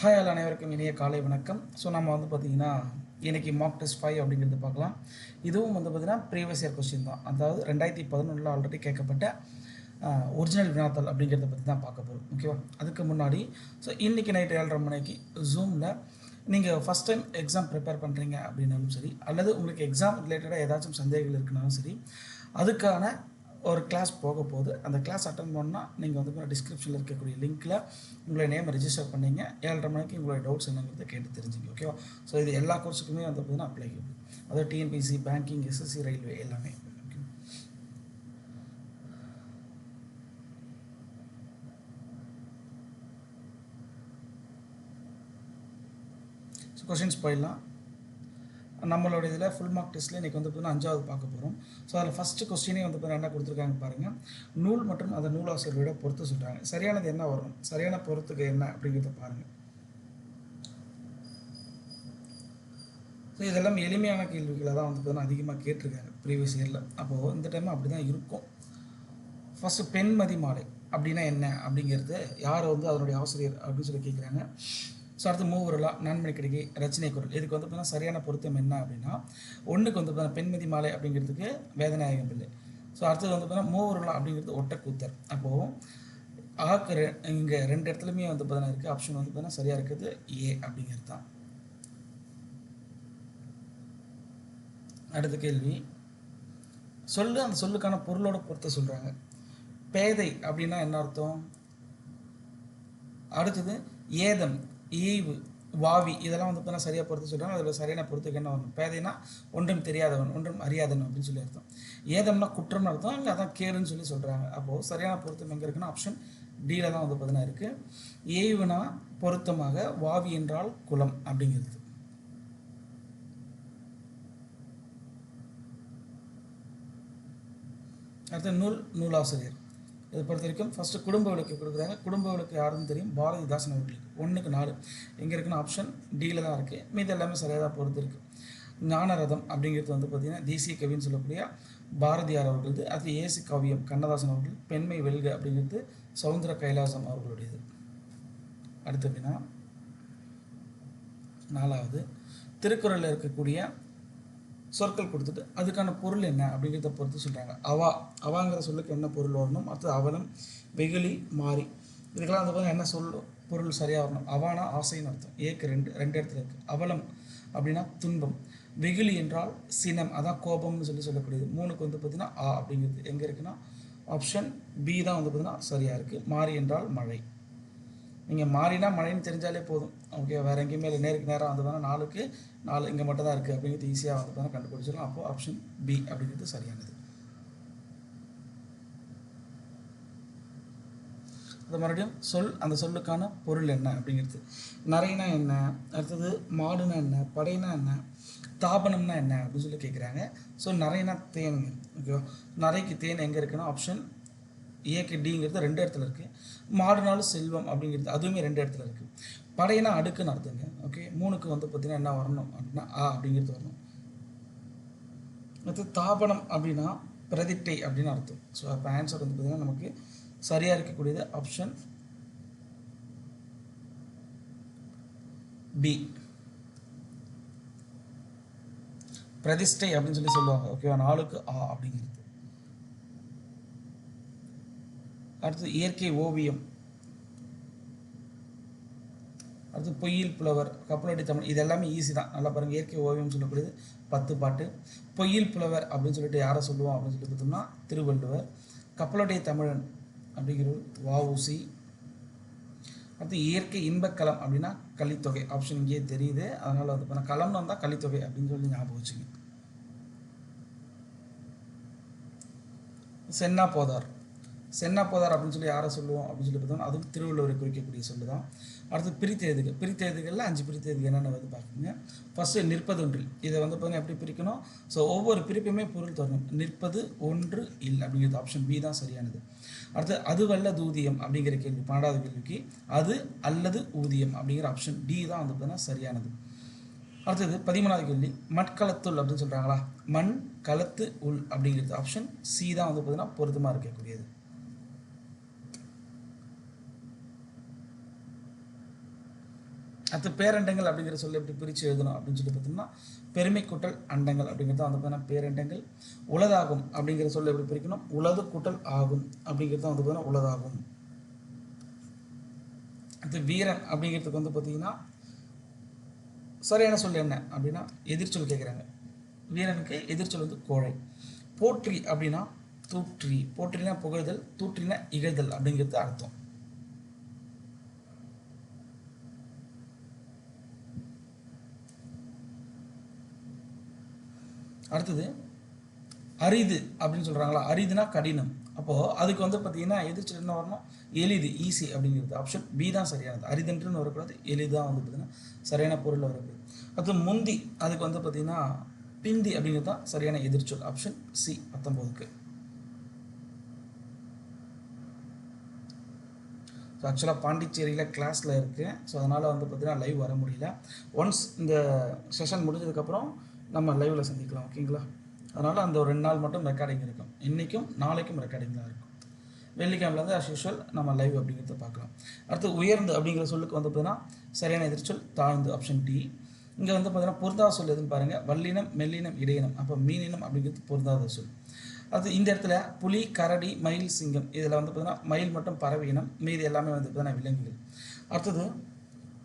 Hi all அனைவருக்கும் இனிய காலை வணக்கம். ஸோ நம்ம வந்து பார்த்திங்கன்னா இன்றைக்கி மார்க் டெஸ்ட் 5 அப்படிங்கிறது பார்க்கலாம். இதுவும் வந்து பார்த்திங்கன்னா ப்ரீவியஸ் இயர் கொஸ்டின் தான். அதாவது 2011 ஆல்ரெடி கேட்கப்பட்ட ஒரிஜினல் வினாத்தாள் அப்படிங்கிறத பற்றி தான் பார்க்க போகிறோம். ஓகேவா? அதுக்கு முன்னாடி ஸோ இன்றைக்கி நைட்டு 7:30 மணிக்கு ஜூமில் நீங்கள் ஃபஸ்ட் டைம் எக்ஸாம் ப்ரிப்பேர் பண்ணுறீங்க அப்படின்னாலும் சரி, அல்லது உங்களுக்கு எக்ஸாம் ரிலேட்டடாக ஏதாச்சும் சந்தேகங்கள் இருக்குனாலும் சரி, அதுக்கான ஒரு கிளாஸ் போக போகுது. அந்த கிளாஸ் அட்டன் பண்ணால் நீங்கள் வந்து டிஸ்கிரிப்ஷனில் இருக்கக்கூடிய லிங்க்கில் உங்களை நேம் ரெஜிஸ்டர் பண்ணிங்க. 7:30 மணிக்கு உங்களுடைய டவுட்ஸ் என்னங்கிறத கேட்டு தெரிஞ்சுங்க. ஓகேவா? ஸோ இது எல்லா கோர்ஸுக்குமே வந்து பார்த்தீங்கன்னா அப்ளை ஆகுது. அதாவது டிஎன்பிசி, பேங்கிங், எஸ்எஸ்சி, ரயில்வே எல்லாமே. ஸோ கொஷின்ஸ் போயிடலாம். நம்மளோட இதில் ஃபுல் மார்க் டெஸ்ட்டில் இன்றைக்கி வந்து பார்த்தீங்கன்னா 5வது பார்க்க போகிறோம். ஸோ அதில் ஃபஸ்ட்டு கொஸ்டினே வந்து பார்த்தீங்கன்னா என்ன கொடுத்துருக்காங்க பாருங்கள். நூல் மற்றும் அந்த நூலாசிரியரோட பொறுத்து சொல்கிறாங்க. சரியானது என்ன வரும், சரியான பொறுத்துக்கு என்ன அப்படிங்கிறத பாருங்கள். ஸோ இதெல்லாம் எளிமையான கேள்விகளை தான் வந்து பார்த்தீங்கன்னா அதிகமாக கேட்டிருக்காங்க ப்ரீவியஸ் இயரில். அப்போது இந்த டைம் அப்படி தான் இருக்கும். ஃபஸ்ட்டு பெண்மதி மாலை அப்படின்னா என்ன அப்படிங்கிறது, யார் வந்து அதனுடைய ஆசிரியர் அப்படின்னு சொல்லி கேட்குறாங்க. ஸோ அடுத்து மூவருலா, நான்மணி கடிகை, ரச்சனை குரல். இதுக்கு வந்து பார்த்தீங்கன்னா சரியான பொருத்தம் என்ன அப்படின்னா, ஒன்றுக்கு வந்து பார்த்தீங்கன்னா பெண்மதி மாலை அப்படிங்கிறதுக்கு வேதநாயகம் பிள்ளை. ஸோ அடுத்தது வந்து பார்த்தீங்கன்னா மூவருலா அப்படிங்கிறது ஒட்டக்கூத்தர். அப்போது ஆக்கு இங்கே 2 இடத்துலையுமே வந்து பார்த்தீங்கன்னா இருக்குது. ஆப்ஷன் வந்து பார்த்தீங்கன்னா சரியாக இருக்குது ஏ அப்படிங்கிறது தான். அடுத்த கேள்வி, அந்த சொல்லுக்கான பொருளோட பொறுத்த சொல்கிறாங்க. பேதை அப்படின்னா என்ன அர்த்தம்? அடுத்தது ஏதம், ஈவு, வாவி, இதெல்லாம் வந்து பார்த்தீங்கன்னா சரியாக பொறுத்து சொல்கிறாங்க. அதில் சரியான பொறுத்துக்கு என்ன வரணும்? பேதைனா ஒன்றும் தெரியாதவன், ஒன்றும் அறியாதவன் அப்படின்னு சொல்லி அர்த்தம். ஏதம்னா குற்றம்னு அர்த்தம், இல்லை அதான் கேடுன்னு சொல்லி சொல்கிறாங்க. அப்போது சரியான பொருத்தம் எங்கே இருக்குன்னா ஆப்ஷன் டியில் தான் வந்து பார்த்தீங்கன்னா இருக்குது. ஏவுனா பொருத்தமாக, வாவி என்றால் குலம் அப்படிங்கிறது. அடுத்த நூலாசிரியர். இதை பொறுத்த வரைக்கும் ஃபஸ்ட்டு குடும்ப விளக்கு கொடுக்குறாங்க. குடும்ப விளக்கு யாருன்னு தெரியும், பாரதிதாசன் அவர்களுக்கு. 1க்கு 4 எங்கே இருக்குன்னு ஆப்ஷன் டியில் தான் இருக்குது. மீது எல்லாமே சரியாக தான் பொறுத்து இருக்குது. ஞானரதம் அப்படிங்கிறது வந்து பார்த்திங்கன்னா தேசிய கவின்னு சொல்லக்கூடிய பாரதியார் அவர்களது. அது ஏசி காவியம் கண்ணதாசன் அவர்கள். பெண்மை வெல்க அப்படிங்கிறது சவுந்தர கைலாசம் அவர்களுடையது. அடுத்து அப்படின்னா 4வது திருக்குறளில் இருக்கக்கூடிய சொற்கள் கொடுத்துட்டு அதுக்கான பொருள் என்ன அப்படிங்கிறத பொறுத்து சொல்கிறாங்க. அவாங்கிற சொல்லுக்கு என்ன பொருள் வரணும், அடுத்தது அவலம், வெகுளி, மாறி, இதுக்கெல்லாம் வந்து என்ன சொல் பொருள் சரியாக வரணும். அவானா ஆசைன்னு அர்த்தம். ஏக்கு ரெண்டு இடத்துல இருக்குது. அவலம் அப்படின்னா துன்பம். வெகுளி என்றால் சினம், அதான் கோபம்னு சொல்லக்கூடியது. 3க்கு வந்து பார்த்திங்கன்னா ஆ அப்படிங்கிறது எங்கே இருக்குன்னா ஆப்ஷன் பி தான் வந்து பார்த்திங்கன்னா சரியாக இருக்குது. மாறி என்றால் மழை. நீங்கள் மாறினா மழைன்னு தெரிஞ்சாலே போதும். ஓகே, வேறு எங்கேயுமே இல்லை. நேருக்கு நேராக வந்து பார்த்தா 4க்கு 4 இங்கே மட்டும் தான் இருக்குது அப்படிங்கிறது ஈஸியாக வந்து பார்த்தா கண்டுபிடிச்சிடலாம். அப்போது ஆப்ஷன் பி அப்படிங்கிறது சரியானது. அது மறுபடியும் அந்த சொல்லுக்கான பொருள் என்ன அப்படிங்கிறது. நரைனா என்ன, அடுத்தது மாடுனா என்ன, படைனா என்ன, தாபனம்னா என்ன அப்படின்னு சொல்லி கேட்குறாங்க. ஸோ நரைனா தேனுங்க. ஓகேவா? நரைக்கு தேன் எங்கே இருக்குன்னா ஆப்ஷன் ஏக்கு டிங்கிறது 2 இடத்துல இருக்குது. மாடுனாலும் செல்வம் அப்படிங்கிறது அதுவுமே 2 இடத்துல இருக்குது. படையினா அடுக்குன்னு அர்த்தங்க. ஓகே, 3க்கு வந்து பார்த்திங்கன்னா என்ன வரணும் அப்படின்னா ஆ அப்படிங்கிறது வரணும். அடுத்து தாபனம் அப்படின்னா பிரதிட்டை அப்படின்னு அர்த்தம். ஸோ அப்போ ஆன்சர் வந்து பார்த்திங்கன்னா நமக்கு சரியாக இருக்கக்கூடியது ஆப்ஷன் பி, பிரதிஷ்டை அப்படின்னு சொல்லி சொல்லுவாங்க. ஓகேவா? 4க்கு ஆ அப்படிங்கிறது. அடுத்து இயற்கை ஓவியம், அடுத்து பொய்யில் புலவர், கப்பலடி தமிழ், இது எல்லாமே ஈஸி தான். நல்லா பாருங்கள். இயற்கை ஓவியம் சொல்லக்கூடியது 10 பாட்டு. பொய்யில் புலவர் அப்படின்னு சொல்லிட்டு யாரை சொல்லுவோம் அப்படின்னு சொல்லி பார்த்தோம்னா திருவள்ளுவர். கப்பலடைய தமிழன் அப்படிங்கிறது வஉசி. அடுத்து இயற்கை இன்பக்களம் அப்படின்னா கலித்தொகை. ஆப்ஷன் இங்கேயே தெரியுது, அதனால் வந்து இப்போ களம்னு வந்தால் கலித்தொகை அப்படின்னு சொல்லி ஞாபகம் வச்சுங்க. சென்னா போதார் அப்படின்னு சொல்லி யாரை சொல்லுவோம் அப்படின்னு சொல்லி பார்த்தோம்னா அதுவும் திருவள்ளுவரை குறிக்கக்கூடிய சொல்லு தான். அடுத்து பிரித்தெழுதுகளில் 5 பிரித்தெழுதுக என்னென்ன வந்து பார்க்குங்க. ஃபஸ்ட்டு நிற்பதொன்றில், இதை வந்து பார்த்தீங்கன்னா எப்படி பிரிக்கணும். ஸோ ஒவ்வொரு பிரிப்புமே பொருள் தரணும். நிற்பது ஒன்று இல் அப்படிங்கிறது ஆப்ஷன் பி தான் சரியானது. அடுத்து அதுவல்ல ஊதியம் அப்படிங்கிற கேள்வி, 12வது கேள்விக்கு அது அல்லது ஊதியம் அப்படிங்கிற ஆப்ஷன் டி தான் வந்து பார்த்தீங்கன்னா சரியானது. அடுத்தது 13வது கேள்வி, மட்களத்துள் அப்படின்னு சொல்கிறாங்களா, மண் களத்து உள் அப்படிங்கிறது ஆப்ஷன் சி தான் வந்து பார்த்தீங்கன்னா பொருத்தமாக இருக்கக்கூடியது. அடுத்து பேரண்டங்கள் அப்படிங்கிற சொல்லி எப்படி பிரித்து எழுதணும் அப்படின்னு சொல்லி பார்த்தோம்னா பெருமை கூட்டல் அண்டங்கள் அப்படிங்கிறது வந்து பார்த்தீங்கன்னா பேரண்டங்கள். உளதாகும் அப்படிங்கிற சொல்ல எப்படி பிரிக்கணும், உளது கூட்டல் ஆகும் அப்படிங்கிறது வந்து பார்த்தீங்கன்னா உளதாகும். அடுத்து வீரன் அப்படிங்கிறதுக்கு வந்து பார்த்தீங்கன்னா சரியான சொல் என்ன அப்படின்னா எதிர்ச்சொல் கேட்குறாங்க. வீரனுக்கு எதிர்ச்சொல் வந்து கோழை. போற்றி அப்படின்னா தூற்றி, போற்றினா புகழ்தல், தூற்றினா இகழ்தல் அப்படிங்கிறது அர்த்தம். அடுத்தது அரிது அப்படின்னு சொல்கிறாங்களா, அரிதுனா கடினம். அப்போது அதுக்கு வந்து பார்த்தீங்கன்னா எதிர்ச்சொல் என்ன வரணும், எளிது, ஈஸி அப்படிங்கிறது. ஆப்ஷன் பி தான் சரியானது. அரிதன்றுன்னு வரக்கூடாது, எளிதாக வந்து பார்த்தீங்கன்னா சரியான பொருள் வரக்கூடாது. அடுத்து முந்தி, அதுக்கு வந்து பார்த்தீங்கன்னா பிந்தி அப்படிங்கிறது தான் சரியான எதிர்ச்சொல். Option C 19க்கு. ஸோ ஆக்சுவலாக பாண்டிச்சேரியில் கிளாஸில் இருக்குது. ஸோ அதனால் வந்து பார்த்தீங்கன்னா லைவ் வர முடியல. ஒன்ஸ் இந்த செஷன் முடிஞ்சதுக்கப்புறம் நம்ம லைவில் சந்திக்கலாம், ஓகேங்களா? அதனால் அந்த ஒரு 2 நாள் மட்டும் ரெக்கார்டிங் இருக்கும். இன்றைக்கும் நாளைக்கும் ரெக்கார்டிங் தான் இருக்கும். வெள்ளிக்கிழமைலேருந்து அஸ் யூஷுவல் நம்ம லைவ் அப்படிங்கிறத பார்க்கலாம். அடுத்து உயர்ந்து அப்படிங்கிற சொல்லுக்கு வந்து பார்த்தீங்கன்னா சரியான எதிர்ச்சொல் தாழ்ந்து. Option D. இங்கே வந்து பார்த்தீங்கன்னா பொருந்தாத சொல் எதுன்னு பாருங்கள், வல்லினம் மெல்லினம் இடையினம். அப்போ மீனினம் அப்படிங்கிறது பொருந்தாத சொல். அது இந்த இடத்துல புலி, கரடி, மயில், சிங்கம், இதில் வந்து பார்த்தீங்கன்னா மயில் மட்டும் பறவை இனம், மீதி எல்லாமே வந்து பார்த்தீங்கன்னா விலங்குகள். அடுத்தது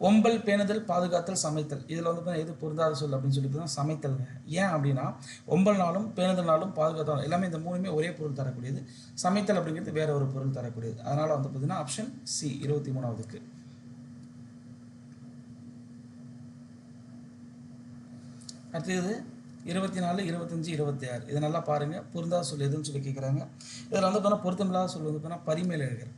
ஒம்பல், பேணுதல், பாதுகாத்தல், சமைத்தல், இதில் வந்து பார்த்தீங்கன்னா எது பொருந்தாத சொல் அப்படின்னு சொல்லி பார்த்தீங்கன்னா சமைத்தல்ங்க. ஏன் அப்படின்னா ஒம்பல்னாலும் பேணுதல்னாலும் பாதுகாத்தாலும் எல்லாமே இந்த மூணுமே ஒரே பொருள் தரக்கூடியது. சமைத்தல் அப்படிங்கிறது வேற ஒரு பொருள் தரக்கூடியது. அதனால் வந்து பார்த்தீங்கன்னா ஆப்ஷன் சி 23வது. அடுத்தது 24, 25, 26. இதை நல்லா பாருங்கள். பொருந்தாத சொல் எதுன்னு சொல்லி கேட்குறாங்க. இதில் வந்து பார்த்தா பொருத்தமில்லாத சொல் வந்து பார்த்தா பரிமேலழகர்.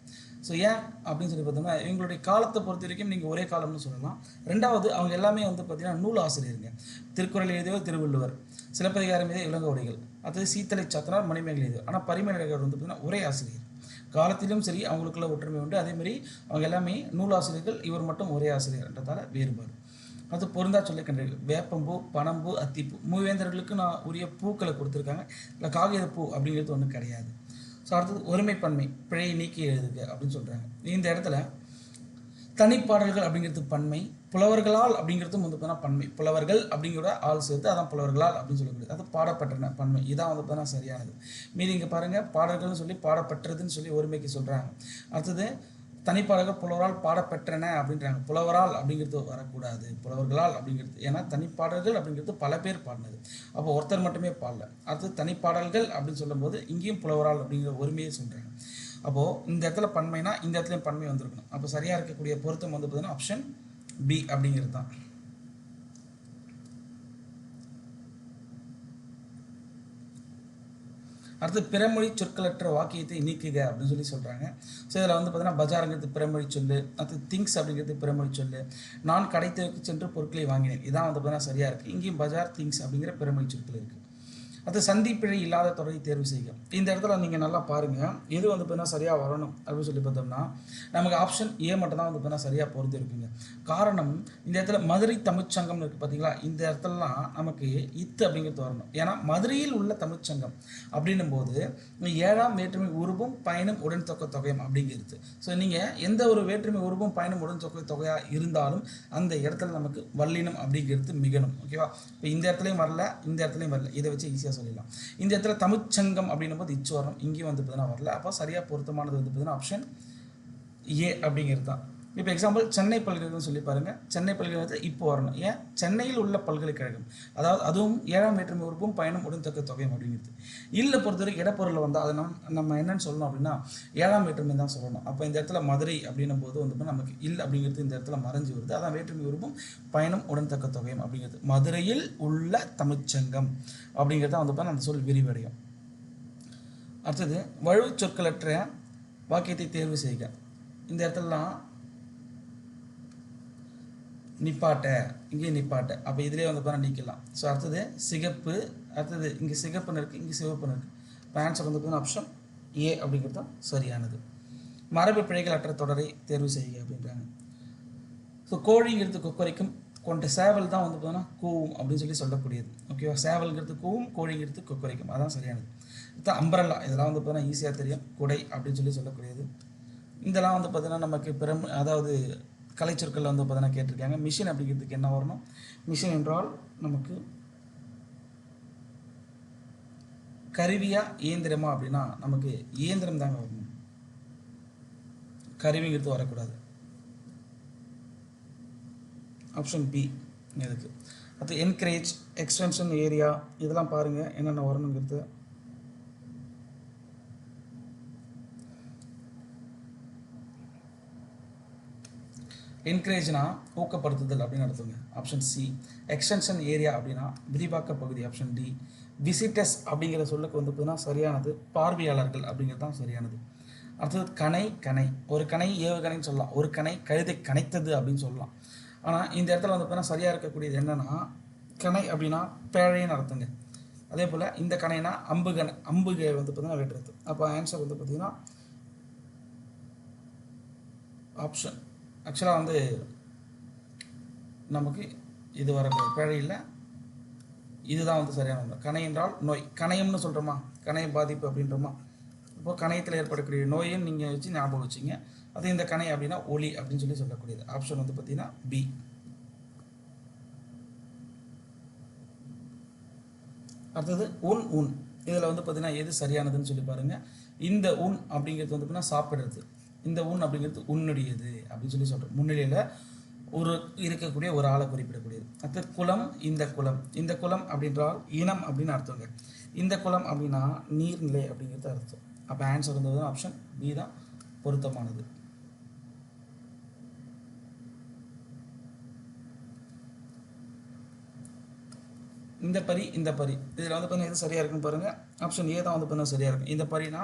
ஸோ ஏன் அப்படின்னு சொல்லி பார்த்தோம்னா இவங்களுடைய காலத்தை பொறுத்த வரைக்கும் நீங்கள் ஒரே காலம்னு சொல்லலாம். ரெண்டாவது அவங்க எல்லாமே வந்து பார்த்தீங்கன்னா நூல் ஆசிரியருங்க. திருக்குறள் எழுதியவர் திருவள்ளுவர், சிலப்பதிகாரம் எழுதிய இளங்கோவடிகள், அடுத்தது சீத்தலை சாத்தனார், மணிமேகலை எழுதியவர். ஆனால் பரிமேலழகர் வந்து பார்த்தீங்கன்னா ஒரே ஆசிரியர். காலத்திலும் சரி அவங்களுக்குள்ள ஒற்றுமை உண்டு. அதேமாதிரி அவங்க எல்லாமே நூல் ஆசிரியர்கள், இவர் மட்டும் ஒரே ஆசிரியர்ன்றதால வேறுபாடு. அது பொருந்தா சொல்லிக்கின்றீர்கள். வேப்பம்பூ, பனம்பூ, அத்திப்பூ, மூவேந்தர்களுக்கு நான் உரிய பூக்களை கொடுத்துருக்காங்க. இல்லை காகித பூ அப்படிங்கிறது ஒன்றும் கிடையாது. ஸோ அடுத்தது ஒருமைப்பன்மை, பிழையை நீக்கி எழுதுக அப்படின்னு சொல்கிறாங்க. இந்த இடத்துல தனிப்பாடல்கள் அப்படிங்கிறது பன்மை, புலவர்களால் அப்படிங்கிறதும் வந்து பார்த்தீங்கன்னா பன்மை. புலவர்கள் அப்படிங்கிற ஆள் சேர்த்து அதான் புலவர்களால் அப்படின்னு சொல்லக்கூடியது. அது பாடப்பட்டன பன்மை, இதான் வந்து பார்த்தீங்கன்னா சரியானது. மீதி இங்கே பாருங்கள், பாடல்கள்னு சொல்லி பாடப்பட்டதுன்னு சொல்லி ஒருமைக்கு சொல்கிறாங்க. அடுத்தது தனிப்பாடல்கள் புலவரால் பாடப்பெற்றன அப்படின்றாங்க. புலவரால் அப்படிங்கிறது வரக்கூடாது, புலவர்களால் அப்படிங்கிறது. ஏன்னா தனிப்பாடல்கள் அப்படிங்கிறது பல பேர் பாடினது, அப்போ ஒருத்தர் மட்டுமே பாடல. அடுத்து தனிப்பாடல்கள் அப்படின்னு சொல்லும்போது இங்கேயும் புலவரால் அப்படிங்கிற ஒருமையை சொல்கிறாங்க. அப்போது இந்த இடத்துல பன்மைனா இந்த இடத்துலையும் பன்மை வந்திருக்கணும். அப்போ சரியாக இருக்கக்கூடிய பொருத்தம் வந்து பார்த்தீங்கன்னா ஆப்ஷன் பி அப்படிங்கிறது தான். அடுத்து பிறமொழி சொற்களற்ற வாக்கியத்தை நீக்குக அப்படின்னு சொல்லி சொல்கிறாங்க. ஸோ இதில் வந்து பார்த்தீங்கன்னா பஜாருங்கிறது பிறமொழி சொல்லு, அடுத்து திங்ஸ் அப்படிங்கிறது பிறமொழி சொல்லு, நான் கடைத்தெருக்கு சென்று பொருட்களை வாங்கினேன், இதான் வந்து பார்த்தீங்கன்னா சரியாக இருக்குது. இங்கேயும் பஜார், திங்ஸ் அப்படிங்கிற பிறமொழி சொற்கள் இருக்குது. அது சந்திப்பிழை இல்லாத தொடரை தேர்வு செய்க. இந்த இடத்துல நீங்கள் நல்லா பாருங்கள், எது வந்து பார்த்தீங்கன்னா சரியாக வரணும் அப்படின்னு சொல்லி பார்த்தோம்னா நமக்கு ஆப்ஷன் ஏ மட்டும் தான் வந்து பார்த்தீங்கன்னா சரியாக பொறுத்து இருக்குங்க. காரணம் இந்த இடத்துல மதுரை தமிழ்ச்சங்கம்னு இருக்குது பார்த்தீங்களா, இந்த இடத்துலலாம் நமக்கு இத்து அப்படிங்கிறது வரணும். ஏன்னா மதுரையில் உள்ள தமிழ்ச்சங்கம் அப்படின்னும் போது 7ஆம் வேற்றுமை உருவும் பயனும் உடன் தொகை தொகையும் அப்படிங்கிறது. ஸோ நீங்கள் எந்த ஒரு வேற்றுமை உருவும் பயனும் உடன் தொகை தொகையாக இருந்தாலும் அந்த இடத்துல நமக்கு வல்லினம் அப்படிங்கிறது மிகணும். ஓகேவா? இப்போ இந்த இடத்துலையும் வரல, இந்த இடத்துலையும் வரல, இதை வச்சு ஈஸியாக சொல்லிடலாம். இந்த இடத்துல தமிழ்ச்சங்கம் அப்படின்னும் போது இச்சு வரணும், இங்கேயும் வந்து பார்த்தீங்கன்னா வரல. அப்போ சரியாக பொருத்தமானது வந்து பார்த்தீங்கன்னா ஆப்ஷன் ஏ அப்படிங்கிறது தான். இப்போ எக்ஸாம்பிள் சென்னை பல்கலைக்கழகம் சொல்லி பாருங்கள். சென்னை பல்கலைக்கழகத்தில் இப்போ வரணும். ஏன்? சென்னையில் உள்ள பல்கலைக்கழகம், அதாவது அதுவும் 7ஆம் வேற்றுமை உறுப்பும் பயணம் உடன்தக்க தொகையும் அப்படிங்கிறது. இல்லை பொறுத்தவரைக்கும் இடப்பொருள் வந்தால் அதை நம்ம என்னென்னு சொல்லணும் அப்படின்னா 7ஆம் வேற்றுமை தான் சொல்லணும். அப்போ இந்த இடத்துல மதுரை அப்படின்னும் போது வந்து நமக்கு இல்லை அப்படிங்கிறது இந்த இடத்துல மறைஞ்சு வருது. அதான் வேற்றுமை உறுப்பும் பயணம் உடன்தக்க தொகையும் அப்படிங்கிறது. மதுரையில் உள்ள தமிழ்ச்சங்கம் அப்படிங்கிறது தான் வந்து அந்த சொல் விரிவடையும். அடுத்தது வலு சொற்களற்ற வாக்கியத்தை தேர்வு செய்க. இந்த இடத்துலலாம் நிப்பாட்ட, இங்கே நிப்பாட்ட, அப்போ இதிலே வந்து பார்த்தா நீக்கலாம். ஸோ அடுத்தது சிகப்பு, அடுத்தது இங்கே சிகப்புன்னு இருக்குது, இங்கே சிவப்புன்னு இருக்குது. இப்போ ஆன்சர் வந்து பார்த்தீங்கன்னா ஆப்ஷன் ஏ அப்படிங்கிறது தான் சரியானது. மரபு பிழைகள் அற்ற தொடரை தேர்வு செய்க அப்படின்றாங்க. ஸோ கோழிங்கிறது கொக்கரைக்கும் கொண்ட சேவல் தான் வந்து பார்த்தோன்னா கூவும் அப்படின்னு சொல்லி சொல்லக்கூடியது. ஓகேவா? சேவல்ங்கிறது கூவும், கோழிங்கிறது கொக்கரைக்கும், அதான் சரியானது. இதுதான் அம்பரல்லா, இதெல்லாம் வந்து பார்த்தீங்கன்னா ஈஸியாக தெரியும். குடை அப்படின்னு சொல்லி சொல்லக்கூடியது. இதெல்லாம் வந்து பார்த்தீங்கன்னா நமக்கு அதாவது கலைச்சொற்களில் வந்து பார்த்தீங்கன்னா கேட்டிருக்காங்க. மிஷின் அப்படிங்கிறதுக்கு என்ன வரணும்? மிஷின் என்றால் நமக்கு கருவியா இயந்திரமா அப்படின்னா நமக்கு இயந்திரம் தாங்க வரணும், கருவிங்கிறது வரக்கூடாது. ஆப்ஷன் பி இதுக்கு. அது என்கரேஜ், எக்ஸ்டென்ஷன் ஏரியா இதெல்லாம் பாருங்கள் என்னென்ன வரணுங்கிறது. என்கரேஜ்னா ஊக்கப்படுத்துதல் அப்படின்னு அர்த்தங்க. Option C. எக்ஸ்டென்ஷன் ஏரியா அப்படின்னா விரிவாக்க பகுதி. Option D. விசிட்டர்ஸ் அப்படிங்கிற சொல்லுக்கு வந்து பார்த்தீங்கன்னா சரியானது பார்வையாளர்கள் அப்படிங்கிறது தான் சரியானது. அடுத்தது கணை. கணை ஒரு கணை ஏவுகணைன்னு சொல்லலாம், ஒரு கணை கழுதை கணைத்தது அப்படின்னு சொல்லலாம். ஆனால் இந்த இடத்துல வந்து பார்த்தீங்கன்னா சரியாக இருக்கக்கூடியது என்னென்னா கணை அப்படின்னா பேழைன்னு அர்த்தங்க. அதே போல் இந்த கணைனா அம்புகணை, அம்புகை வந்து பார்த்தீங்கன்னா வெட்டுறது. அப்போ ஆன்சர் வந்து பார்த்தீங்கன்னா ஆப்ஷன் ஆக்சுவலாக வந்து நமக்கு இது வரக்கூடிய பேழையில் இதுதான் வந்து சரியான ஒன்று. கணை என்றால் நோய், கணையம்னு சொல்கிறோமா, கணைய பாதிப்பு அப்படின்றோமா. இப்போ கணையத்தில் ஏற்படக்கூடிய நோயும் நீங்கள் வச்சு ஞாபகம் வச்சிங்க. அது இந்த கணை அப்படின்னா ஒளி அப்படின்னு சொல்லி சொல்லக்கூடியது. ஆப்ஷன் வந்து பார்த்தீங்கன்னா பி. அடுத்தது உன். உன் இதில் வந்து பார்த்தீங்கன்னா எது சரியானதுன்னு சொல்லி பாருங்கள். இந்த உன் அப்படிங்கிறது வந்து பார்த்தீங்கன்னா சாப்பிட்றது, இந்த உன் அப்படிங்கிறது உன்னுடையது அப்படின்னு சொல்லி சொல்கிறோம். முன்னிலையில் ஒரு இருக்கக்கூடிய ஒரு ஆளை குறிப்பிடக்கூடியது. அடுத்து குலம். இந்த குலம், இந்த குலம் அப்படின்றால் இனம் அப்படின்னு அர்த்தங்க. இந்த குலம் அப்படின்னா நீர்நிலை அப்படிங்கிறது அர்த்தம். அப்போ ஆன்சர் வந்து ஆப்ஷன் பி தான் பொருத்தமானது. இந்த பரி, இந்த பரி இதில் வந்து பார்த்தீங்கன்னா எது சரியாக இருக்குன்னு பாருங்கள். ஆப்ஷன் ஏ தான் வந்து பார்த்தீங்கன்னா சரியாக இருக்கும். இந்த பரினா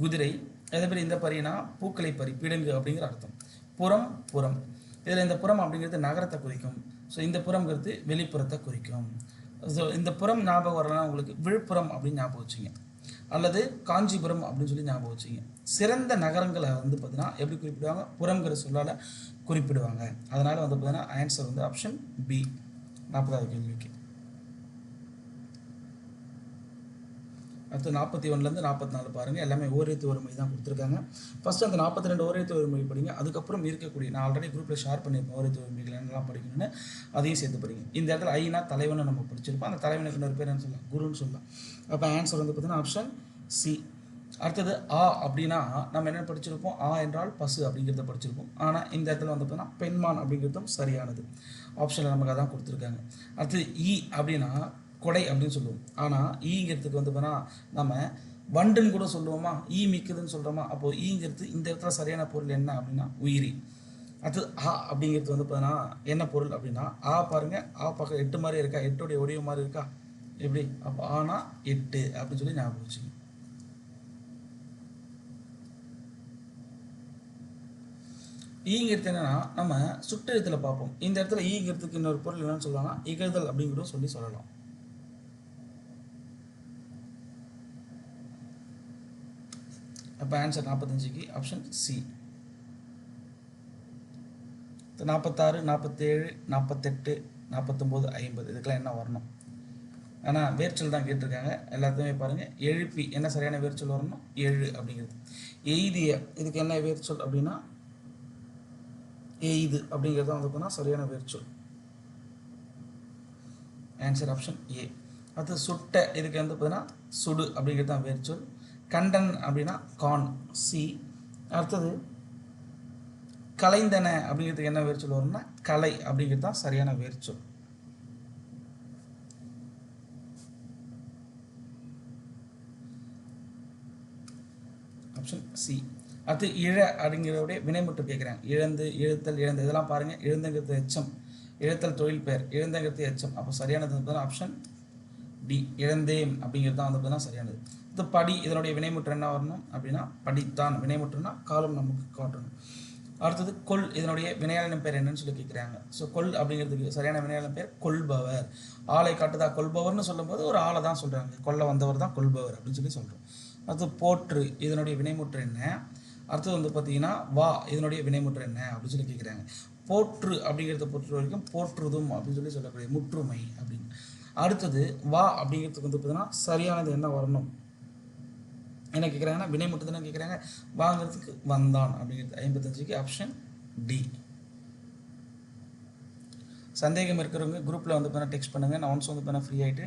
குதிரை, அதே மாதிரி இந்த பரினா பூக்களை பறி, பிடுங்கு அப்படிங்கிற அர்த்தம். புறம். புறம் இதில் இந்த புறம் அப்படிங்கிறது நகரத்தை குறிக்கும். ஸோ இந்த புறம்ங்கிறது வெளிப்புறத்தை குறிக்கும். ஸோ இந்த புறம் ஞாபகம் வரலன்னா உங்களுக்கு விழுப்புரம் அப்படின்னு ஞாபகம் வச்சுங்க, அல்லது காஞ்சிபுரம் அப்படின்னு சொல்லி ஞாபகம் வச்சுங்க. சிறந்த நகரங்களை வந்து பார்த்தீங்கன்னா எப்படி குறிப்பிடுவாங்க? புறம்ங்கிற சொல்லால் குறிப்பிடுவாங்க. அதனால் வந்து பார்த்தீங்கன்னா ஆன்சர் வந்து ஆப்ஷன் பி 40வது கேள்விக்கு. அடுத்து 41லேருந்து 44 பாருங்கள். எல்லாமே ஓரெழுத்து ஒரு மொழி தான் கொடுத்துருக்காங்க. ஃபஸ்ட்டு அந்த 42 ஓரெழுத்து ஒரு மொழி படிங்க. அதுக்கப்புறம் இருக்கக்கூடிய நான் ஆல்ரெடி குரூப்பில் ஷேர் பண்ணியிருப்பேன் ஓரெழுத்து ஒரு மொழிகள் என்னெல்லாம் படிக்கணும்னு, அதையும் சேர்த்து படிங்க. இந்த இடத்துல ஐனா தலைவனை நம்ம படிச்சிருப்போம். அந்த தலைவனுக்கு இன்னொரு பேர் என்ன சொல்லலாம்? குருன்னு சொல்லலாம். அப்போ ஆன்சர் வந்து பார்த்தீங்கன்னா ஆப்ஷன் சி. அடுத்தது ஆ அப்படின்னா நம்ம என்ன படிச்சிருப்போம்? ஆ என்றால் பசு அப்படிங்கிறத படிச்சிருப்போம். ஆனால் இந்த இடத்துல வந்து பார்த்தீங்கன்னா பெண்மான் அப்படிங்கிறதும் சரியானது. ஆப்ஷனில் நமக்கு அதான் கொடுத்துருக்காங்க. அடுத்தது ஈ அப்படின்னா கொடை அப்படின்னு சொல்லுவோம். ஆனால் ஈங்கிறதுக்கு வந்து பார்த்தா நம்ம வண்டுன்னு கூட சொல்லுவோமா, ஈ மிக்குதுன்னு சொல்கிறோமா. அப்போது ஈங்கிறது இந்த இடத்துல சரியான பொருள் என்ன அப்படின்னா உயிரி. அடுத்தது ஆ அப்படிங்கிறது வந்து பார்த்தீங்கன்னா என்ன பொருள் அப்படின்னா, ஆ பாருங்கள், ஆ பக்கம் 8 மாதிரி இருக்கா, 8உடைய ஒடிவு மாதிரி இருக்கா, எப்படி? அப்போ ஆனா 8 அப்படின்னு சொல்லி ஞாபகம் வச்சுக்கோங்க. ஈங்கிறது என்னன்னா நம்ம சுட்டெழுத்தில் பார்ப்போம். இந்த இடத்துல ஈங்கிறதுக்கு இன்னொரு பொருள் என்னன்னு சொல்லலாம்னா இகழ்தல் அப்படிங்கிறத சொல்லலாம். அப்போ ஆன்சர் 45க்கு ஆப்ஷன் சி. 46, 47, 48, 49, 50 இதுக்கெல்லாம் என்ன வரணும்? ஆனால் வேர்ச்சொல் தான் கேட்டிருக்காங்க. எல்லாத்தையுமே பாருங்கள். எழுப்பி என்ன சரியான வேர்ச்சொல் வரணும்? எழு அப்படிங்கிறது. எய்திய இதுக்கு என்ன வேர்ச்சொல் அப்படின்னா எய்து அப்படிங்கிறது தான் வந்து சரியான வேர்ச்சொல். Answer option A. அடுத்து சுட்ட இதுக்கு வந்து பார்த்தீங்கன்னா சுடு அப்படிங்கிறது தான் வேர்ச்சொல். கண்டன் அப்படின்னா கான், சி. அடுத்தது கலைந்தன அப்படிங்கிறதுக்கு என்ன வேர்ச்சொல் வரும்னா கலை அப்படிங்கிறது தான் சரியான வேர்ச்சொல். Option C. அடுத்து இழ அப்படிங்கிறவுடைய வினைமுற்று கேட்குறாங்க. இழந்து, இழுத்தல், இழந்து இதெல்லாம் பாருங்கள். இழந்துங்கிறது எச்சம், இழுத்தல் தொழில் பெயர், இழந்துங்கிறது எச்சம். அப்போ சரியானது வந்து ஆப்ஷன் டி இழந்தேன் அப்படிங்கிறது தான் வந்து பார்த்தீங்கன்னா சரியானது. இது படி இதனுடைய வினைமுற்று என்ன வரணும் அப்படின்னா படித்தான். வினைமுற்றுனா காலம் நமக்கு காட்டணும். அடுத்தது கொல் இதனுடைய வினையாளன் பேர் என்னன்னு சொல்லி கேட்குறாங்க. ஸோ கொல் அப்படிங்கிறதுக்கு சரியான வினையாளன் பேர் கொல்பவர். ஆளை காட்டுதா கொல்பவர்னு சொல்லும்போது ஒரு ஆளை தான் சொல்கிறாங்க, கொல்ல வந்தவர் தான் கொல்பவர் அப்படின்னு சொல்லி சொல்கிறோம். அடுத்து போற்று இதனுடைய வினைமுற்று என்ன? அடுத்தது வந்து பார்த்தீங்கன்னா வா இதனுடைய வினைமுற்று என்ன அப்படின்னு சொல்லி கேட்குறாங்க. போற்று அப்படிங்கிறத பொறுத்த வரைக்கும் போற்றுதும் அப்படின்னு சொல்லி சொல்லக்கூடிய முற்றுமை அப்படின்னு. அடுத்தது வா அப்படிங்கிறதுக்கு வந்து பார்த்தீங்கன்னா சரியானது என்ன வரணும் என்ன கேட்குறாங்கன்னா வினைமுற்று தானே கேட்குறாங்க. வாங்கிறதுக்கு வந்தான் அப்படிங்கிறது. 55க்கு ஆப்ஷன் டி. சந்தேகம் இருக்கிறவங்க குரூப்பில் வந்து பார்த்தீங்கன்னா டெக்ஸ்ட் பண்ணுங்கள். நான் ஒன்ஸ் வந்து பார்த்தீங்கன்னா ஃப்ரீ ஆகிட்டு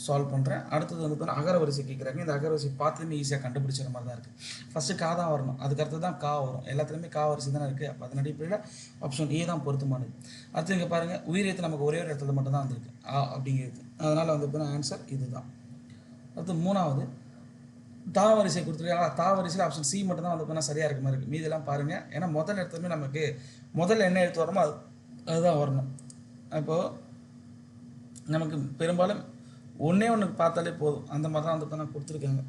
சால்வ் பண்ணுறேன். அடுத்தது வந்து பார்த்தீங்கன்னா அகரவரிசை கேட்குறாங்க. இந்த அகரவரிசை பார்த்துமே ஈஸியாக கண்டுபிடிச்சிற மாதிரி தான் இருக்குது. ஃபஸ்ட்டு கா தான் வரணும், அதுக்கடுத்து தான் கா வரும். எல்லாத்துலேயுமே கா வரிசை தானே இருக்குது. அப்போ அதன் அடிப்படையில் ஆப்ஷன் ஏ தான் பொருத்தமானது. அடுத்து இங்கே பாருங்கள், உயிரெழுத்து நமக்கு ஒரே ஒரு இடத்துல மட்டும் தான் வந்திருக்கு, ஆ அப்படிங்கிறது. அதனால் வந்து பார்த்தீங்கன்னா ஆன்சர் இது தான். அடுத்து மூணாவது தா வரிசை கொடுத்துருக்காங்க. தா வரிசையில் ஆப்ஷன் சி மட்டும் தான் வந்து பார்த்தீங்கன்னா சரியாக இருக்க மாதிரி இருக்குது. மீதெல்லாம் பாருங்கள். ஏன்னா முதல் இடத்துலையுமே நமக்கு முதல்ல என்ன எழுத்து வரணுமோ அதுதான் வரணும். அப்போது நமக்கு பெரும்பாலும் ஒன்றே ஒன்று பார்த்தாலே போதும், அந்த மாதிரி தான் வந்து பார்த்தா கொடுத்துருக்காங்க.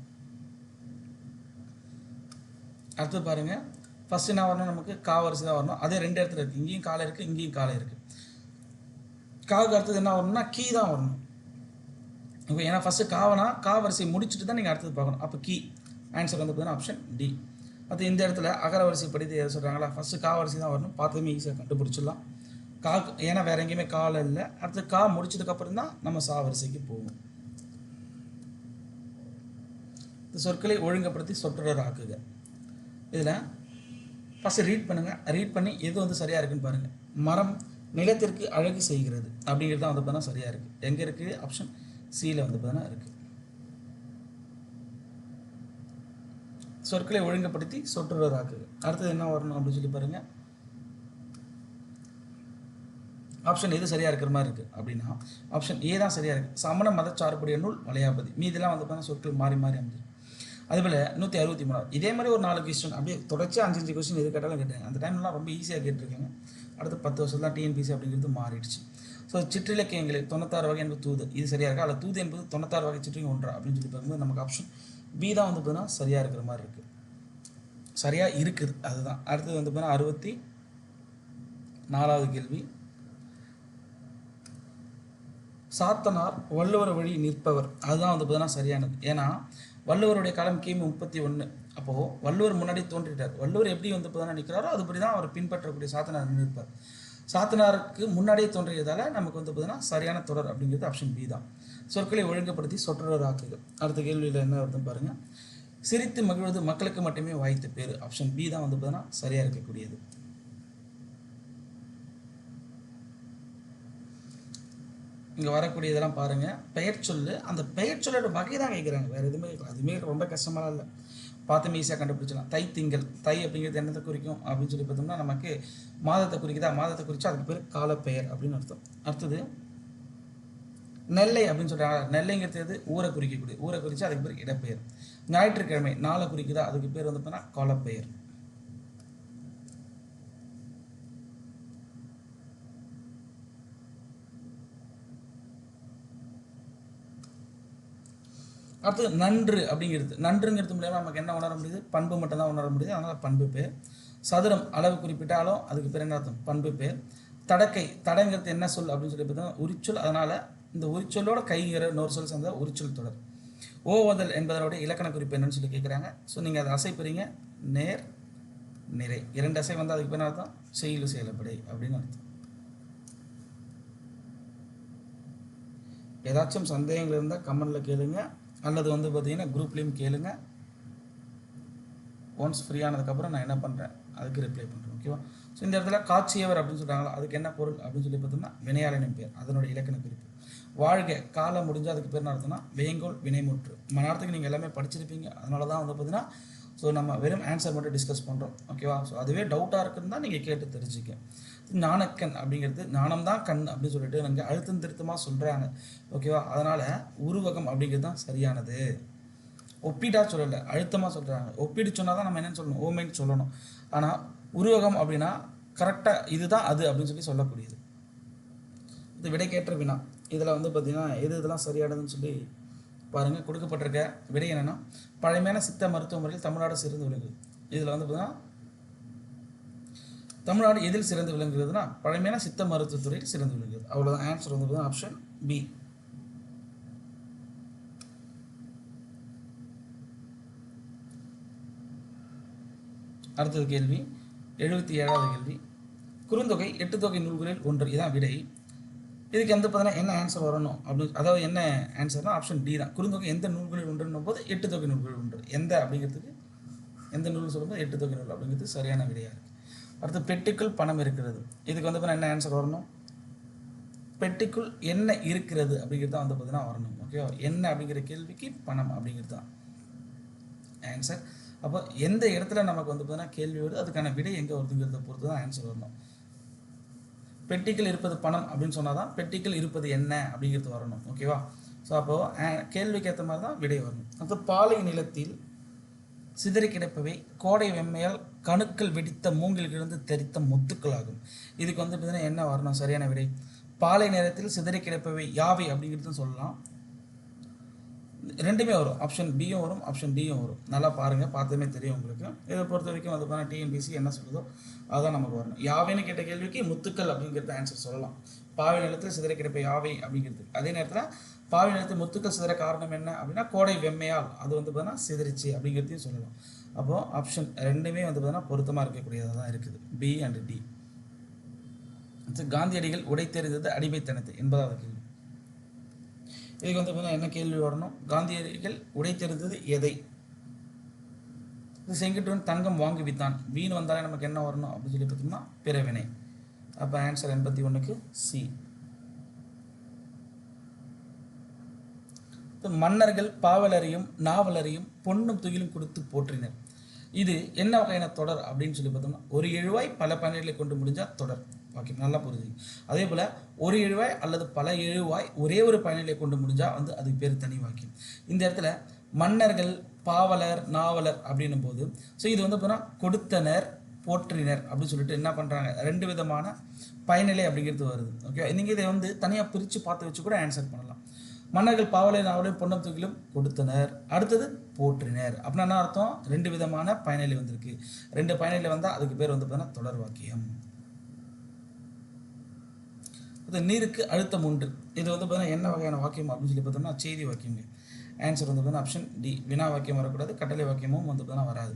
அடுத்து பாருங்கள், ஃபஸ்ட்டு என்ன வரணும், நமக்கு கா வரிசை தான் வரணும். அதே ரெண்டு இடத்துல இருக்குது, இங்கேயும் காலை இருக்குது, இங்கேயும் காலை இருக்குது. காவுக்கு அடுத்தது என்ன வரணும்னா கீ தான் வரணும். இப்போ ஏன்னா ஃபஸ்ட்டு காவனா கா வரிசை முடிச்சுட்டு தான் நீங்கள் அடுத்தது பார்க்கணும். அப்போ கீ ஆன்சர் வந்து பார்த்தீங்கன்னா ஆப்ஷன் டி. அது இந்த இடத்துல அகர வரிசை படித்து எதை சொல்கிறாங்களா, ஃபஸ்ட்டு கா வரிசை தான் வரணும். பார்த்ததுமே ஈஸியாக கண்டுபிடிச்சிடலாம். கா ஏன்னா வேறு எங்கேயுமே கால இல்லை. அடுத்து கா முடிச்சதுக்கப்புறம் தான் நம்ம சா வரிசைக்கு போவோம். இந்த சொற்களை ஒழுங்குபடுத்தி சொற்றொடர் ஆக்குக. இதில் ஃபஸ்ட்டு ரீட் பண்ணுங்கள். ரீட் பண்ணி எது வந்து சரியாக இருக்குன்னு பாருங்கள். மரம் நிலத்திற்கு அழகு செய்கிறது அப்படிங்கிறது தான் வந்து பார்த்தீங்கன்னா சரியாக இருக்குது. எங்கே இருக்குது, ஆப்ஷன் சியில் வந்து பார்த்தீங்கன்னா இருக்குது. சொற்களை ஒழுங்குபடுத்தி சொற்றொடர் ஆக்குக. அடுத்தது என்ன வரணும் அப்படின்னு சொல்லி பாருங்கள். ஆப்ஷன் எது சரியாக இருக்கிற மாதிரி இருக்குது அப்படின்னா ஆப்ஷன் ஏ தான் சரியாக இருக்குது. சமண மதச்சார்புடைய நூல் வளையாபதி. மீதெல்லாம் வந்து பார்த்தீங்கன்னா சொற்கள் மாறி மாறி அமைஞ்சிருக்கு. அதுபோல் 163 இதே மாதிரி ஒரு 4 கொஸ்டின் அப்படியே தொடர்ச்சி 5 கொஸ்டின் எது கேட்டாலும் கேட்டாங்க. அந்த டைம்லாம் ரொம்ப ஈஸியாக கேட்டிருக்காங்க. அடுத்து 10 வருஷம் தான் டிஎன்பிசி அப்படிங்கிறது மாறிடுச்சு. ஸோ சிற்றிலக்கியங்களில் 96 வகை என்பது தூது, இது சரியாக இருக்கா? அதில் தூது என்பது 96 வகை சிற்றிலக்கியம் ஒன்றா அப்படின்னு சொல்லி பார்க்கும்போது நமக்கு ஆப்ஷன் பி தான் வந்து பார்த்தீங்கன்னா சரியாக இருக்கிற மாதிரி இருக்குது, சரியாக இருக்குது. அதுதான். அடுத்தது வந்து பார்த்தீங்கன்னா 64வது கேள்வி. சாத்தனார் வள்ளுவர் வழி நிற்பவர், அதுதான் வந்து பார்த்தீங்கன்னா சரியானது. ஏன்னா வள்ளுவருடைய காலம் கிமு 31. அப்போது வள்ளுவர் முன்னாடி தோன்றிட்டார். வள்ளுவர் எப்படி வந்து பார்த்தீங்கன்னா நிற்கிறாரோ அதுபடி தான் அவர் பின்பற்றக்கூடிய சாத்தனார் நிற்பார். சாத்தனாருக்கு முன்னாடியே தோன்றியதால் நமக்கு வந்து பார்த்தீங்கன்னா சரியான தொடர் அப்படிங்கிறது ஆப்ஷன் பி தான். சொற்களை ஒழுங்குபடுத்தி சொற்றொடர் ஆக்குது. அடுத்த கேள்வியில் என்ன வருதுன்னு பாருங்கள். சிரித்து மகிழ்வது மக்களுக்கு மட்டுமே வாய்த்த பேர், ஆப்ஷன் பி தான் வந்து பார்த்தீங்கன்னா சரியாக இருக்கக்கூடியது. இங்கே வரக்கூடியதெல்லாம் பாருங்கள். பெயர் சொல்லு, அந்த பெயர் சொல்லோட வகை தான் கேட்குறாங்க, வேறு எதுவுமே அதுவுமே ரொம்ப கஷ்டமாக இல்லை, பார்த்து ஈஸியாக கண்டுபிடிச்சலாம். தை திங்கள், தை அப்படிங்கிறது என்னத்தை குறிக்கும் அப்படின்னு சொல்லி பார்த்தோம்னா நமக்கு மாதத்தை குறிக்குதா, மாதத்தை குறித்தா அதுக்கு பேர் காலப்பெயர் அப்படின்னு அர்த்தம். அடுத்தது நெல்லை அப்படின்னு சொல்கிறாங்க. நெல்லைங்கிறது ஊரை குறிக்கக்கூடிய, ஊரை குறித்தா அதுக்கு பேர் இடப்பெயர். ஞாயிற்றுக்கிழமை நாளை குறிக்குதா, அதுக்கு பேர் வந்து பார்த்தீங்கன்னா காலப்பெயர். அடுத்து நன்று அப்படிங்கிறது, நன்றுங்கிறது மூலமாக நமக்கு என்ன உணர முடியுது, பண்பு மட்டும் தான் உணர முடியுது, அதனால் பண்பு பேர். சதுரம் அளவு குறிப்பிட்டாலும் அதுக்கு பேர் என்ன அர்த்தம், பண்பு பேர். தடக்கை, தடைங்கிறது என்ன சொல் அப்படின்னு சொல்லி பார்த்தோம்னா உரிச்சொல், அதனால் இந்த உரிச்சொல்லோட கைங்கிற இன்னொரு சொல் சேர்ந்த உரிச்சொல் தொடர். ஓவதல் என்பதனுடைய இலக்கண குறிப்பு என்னன்னு சொல்லி கேட்குறாங்க. ஸோ நீங்கள் அதை அசைப்பறீங்க, நேர் நிறை, 2 அசை வந்து அதுக்கு பேர் அர்த்தம் செய்யுள் செயலப்படை அப்படின்னு அர்த்தம். ஏதாச்சும் சந்தேகங்கள் இருந்தால் கமெண்டில் கேளுங்க, அல்லது வந்து பார்த்தீங்கன்னா குரூப்லேயும் கேளுங்க. ஒன்ஸ் ஃப்ரீ ஆனதுக்கப்புறம் நான் என்ன பண்ணுறேன் அதுக்கு ரிப்ளை பண்ணுறேன், ஓகேவா? ஸோ இந்த இடத்துல காட்சியவர் அப்படின்னு சொல்கிறாங்களா, அதுக்கு என்ன பொருள் அப்படின்னு சொல்லி பார்த்தோம்னா வினையாளனின் பேர், அதனுடைய இலக்கண குறிப்பு. வாழ்க, காலம் முடிஞ்சால் அதுக்கு பேர் என்ன அர்த்தம்னா வேங்கோல் வினைமுற்று. மனத்துக்கு நீங்கள் எல்லாமே படிச்சிருப்பீங்க, அதனால தான் வந்து பார்த்தீங்கன்னா ஸோ நம்ம வெறும் ஆன்சர் மட்டும் டிஸ்கஸ் பண்ணுறோம், ஓகேவா? ஸோ அதுவே டவுட்டாக இருக்குன்னு தான் நீங்கள் கேட்டு தெரிஞ்சுக்க. ஞானக்கண் அப்படிங்கிறது ஞானம் தான் கண் அப்படின்னு சொல்லிட்டு நாங்கள் அழுத்தம் திருத்தமாக சொல்கிறாங்க, ஓகேவா? அதனால் உருவகம் அப்படிங்கிறது தான் சரியானது. ஒப்பீடாக சொல்லலை, அழுத்தமாக சொல்கிறாங்க. ஒப்பீடு சொன்னால் தான் நம்ம என்னென்னு சொல்லணும், ஓமைன்னு சொல்லணும். ஆனால் உருவகம் அப்படின்னா கரெக்டாக இதுதான் அது அப்படின்னு சொல்லி சொல்லக்கூடியது. இது விடைக்கேற்ற வினா. இதில் வந்து பார்த்திங்கன்னா இதெல்லாம் சரியானதுன்னு சொல்லி பாருங்கள். கொடுக்கப்பட்டிருக்க விடை என்னென்னா பழமையான சித்த மருத்துவ முறையில் தமிழ்நாடு சிறந்து விளங்குது. இதில் வந்து பார்த்தீங்கன்னா தமிழ்நாடு எதில் சிறந்து விளங்குகிறதுனா பழமையான சித்த மருத்துவத்துறையில் சிறந்து விளங்குகிறது. அவ்வளோதான். ஆன்சர் வந்து பார்த்தீங்கன்னா ஆப்ஷன் பி. அடுத்தது கேள்வி 77வது கேள்வி. குறுந்தொகை 8 தொகை நூல்களில் ஒன்று, இதான் விடை. இதுக்கு வந்து பார்த்தீங்கன்னா என்ன ஆன்சர் வரணும் அப்படின்னு, அதாவது என்ன ஆன்சர்னா ஆப்ஷன் டி தான். குறுந்தொகை எந்த நூல்களில் ஒன்றுன்னும் போது 8 தொகை நூல்களில் ஒன்று, எந்த அப்படிங்கிறதுக்கு எந்த நூல் சொல்லும்போது 8 தொகை நூல் அப்படிங்கிறது சரியான விடையாக இருக்குது. அடுத்து பெட்டுக்குள் பணம் இருக்கிறது, இதுக்கு வந்து பார்த்தீங்கன்னா என்ன ஆன்சர் வரணும், பெட்டிக்குள் என்ன இருக்கிறது அப்படிங்கிறது தான் வந்து பார்த்தீங்கன்னா வரணும். ஓகேவா? என்ன அப்படிங்கிற கேள்விக்கு பணம் அப்படிங்கிறது தான் ஆன்சர். அப்போ எந்த இடத்துல நமக்கு வந்து பார்த்தீங்கன்னா கேள்வி வருது, அதுக்கான விடை எங்கே வருதுங்கிறத பொறுத்து தான் ஆன்சர் வரணும். பெட்டிக்குள் இருப்பது பணம் அப்படின்னு சொன்னால் தான் பெட்டிக்குள் இருப்பது என்ன அப்படிங்கிறது வரணும். ஓகேவா? ஸோ அப்போது கேள்விக்கு ஏற்ற மாதிரி தான் விடை வரணும். அடுத்து பாலை நிலத்தில் சிதறி கிடப்பவை கோடை வெம்மையால் கணுக்கள் வெடித்த மூங்கிலிருந்து தெரித்த முத்துக்களாகும். இதுக்கு வந்து பார்த்தீங்கன்னா என்ன வரணும் சரியான விடை? பாலை நேரத்தில் சிதறி கிடப்பவை யாவை அப்படிங்கிறதும் சொல்லலாம். ரெண்டுமே வரும். ஆப்ஷன் பியும் வரும், ஆப்ஷன் டியும் வரும். நல்லா பாருங்கள், பார்த்ததுமே தெரியும் உங்களுக்கு. இதை பொறுத்த வரைக்கும் வந்து பார்த்தா டிஎன்பிசி என்ன சொல்லுதோ அதுதான் நமக்கு வரணும். யாவைன்னு கேட்ட கேள்விக்கு முத்துக்கள் அப்படிங்கிறது ஆன்சர் சொல்லலாம். பாவை நிலத்தில் சிதற கிடப்ப யாவை அப்படிங்கிறது. அதே நேரத்தில் பாவை நிலத்தில் முத்துக்கள் சிதற காரணம் என்ன அப்படின்னா கோடை வெம்மையால் அது வந்து பார்த்தீங்கன்னா சிதறிச்சு அப்படிங்கிறதையும் சொல்லலாம். அப்போது ஆப்ஷன் ரெண்டுமே வந்து பார்த்தீங்கன்னா பொருத்தமாக இருக்கக்கூடியதாக தான் இருக்குது, பி அண்ட் டி. காந்தியடிகள் உடைத்தெறிந்தது அடிமைத்தனத்தை 80வது கேள்வி. இதுக்கு வந்து பார்த்தீங்கன்னா என்ன கேள்வி வரணும்? காந்தியடிகள் உடைத்தெறிந்தது எதை? இது செங்குட்டுவன் தங்கம் வாங்கி வித்தான். வீண் வந்தாலே நமக்கு என்ன வரணும் அப்படின்னு சொல்லி பார்த்தோம்னா பிறவினை. அப்போ ஆன்சர் 81க்கு சி. மன்னர்கள் பாவலரையும் நாவலரையும் பொன்னும் துகிலும் கொடுத்து போற்றினர். இது என்ன வகையான தொடர் அப்படின்னு சொல்லி பார்த்தோம்னா ஒரு எழுவாய் பல பயணிகளை கொண்டு முடிஞ்சால் தொடர். ஓகே, நல்லா புரியுது. அதே போல் ஒரு எழுவாய் அல்லது பல எழுவாய் ஒரே ஒரு பயணிகளை கொண்டு முடிஞ்சால் வந்து அதுக்கு பேர் தனி வாக்கியம். இந்த இடத்துல மன்னர்கள் பாவலர் நாவலர் அப்படின்னும் போது ஸோ இது வந்து பார்த்தோன்னா கொடுத்தனர் போற்றினர் அப்படின்னு சொல்லிட்டு என்ன பண்ணுறாங்க, ரெண்டு விதமான பயனிலை அப்படிங்கிறது வருது. ஓகே, நீங்கள் இதை வந்து தனியாக பிரித்து பார்த்து வச்சு கூட ஆன்சர் பண்ணலாம். மன்னர்கள் பாவலை நாவலையும் பொன்னம் தூக்கிலும் கொடுத்தனர், அடுத்தது போற்றினர். அப்படின்னா என்ன அர்த்தம்? ரெண்டு விதமான பயனிலை வந்திருக்கு. ரெண்டு பயனிலை வந்தால் அதுக்கு பேர் வந்து பார்த்தீங்கன்னா தொடர் வாக்கியம். அது நீருக்கு அழுத்தம் உண்டு. இது வந்து பார்த்தீங்கன்னா என்ன வகையான வாக்கியம் அப்படின்னு சொல்லி பார்த்தோம்னா செய்தி வாக்கியங்க. ஆன்சர் வந்து பார்த்தீங்கன்னா ஆப்ஷன் டி. வினா வாக்கியம் வரக்கூடாது, கட்டளை வாக்கியமும் வந்து பார்த்தீங்கன்னா வராது.